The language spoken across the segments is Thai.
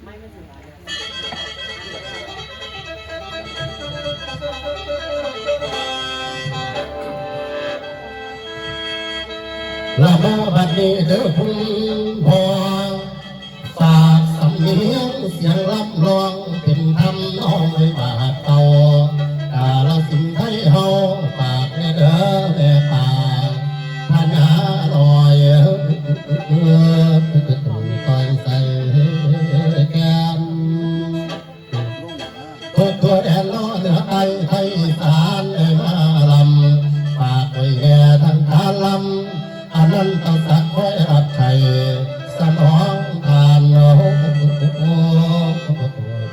ไม่ไม่ถึงร้อยละมาบัดนี้เด้อพุ่งพอฝากสำเนียงเสียงรับรองเป็นทำน้องในบาทเก่ากาลสินไทยเฮาฝากในเด้อแม่ป่าพญาลอยต้องคอยใส่แก้มทุกตัวแดนล้อเหนือไอไทยอีสานมาลำฝากไว้แก่ทางการลำอันนั้นต้องสักคอยรับใช้สมองทานโอ้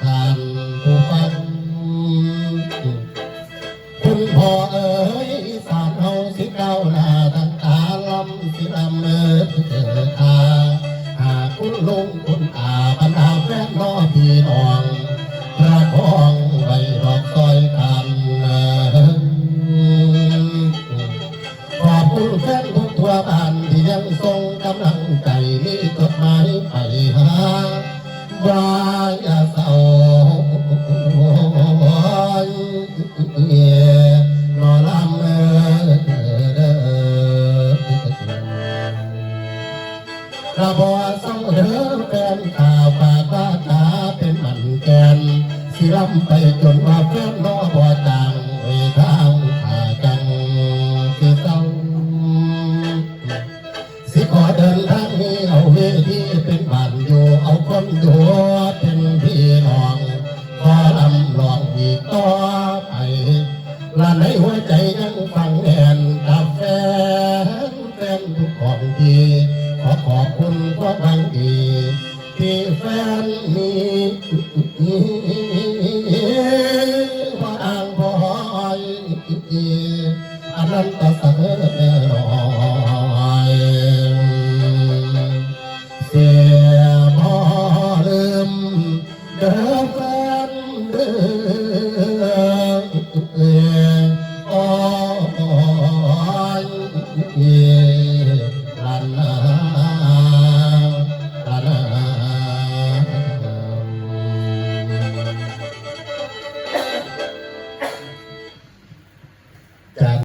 ทานผู้ฟังคุณพ่อเอ๋ยสานเฮาสิเก้าหน้าทางการลำสิลำทาหากคุณลุงคุณอาบรรดาแฟนน้อพี่น้องประคองไว้ดอกซอยกันขอบคุณแฟนทุกทั่วบ้านที่ยังส่งกำลังใจมีจดหมายไปหาว่าอย่าเศร้านอลำระบอเศร้าเด้อแฟนข่าวปากว่าตาเป็นมันแกนสิลำไปจนว่าแฟนน้อบ่จางเวทางขาจังคือเศร้าสิขอเดินทางนี้เอาเวทีเป็นบ้านอยู่เอาคนอยู่เป็นพี่น้องขอลำลองอีกต่อไปและในหัวใจยังฟังแอนกับแฟนทุกของที่ขอขอบคุณความบางดีที่แฟนมีว่าอ่างพอยอันนั้นก็เสนอรอยเสียพอลืมเดิมแฟนเดิม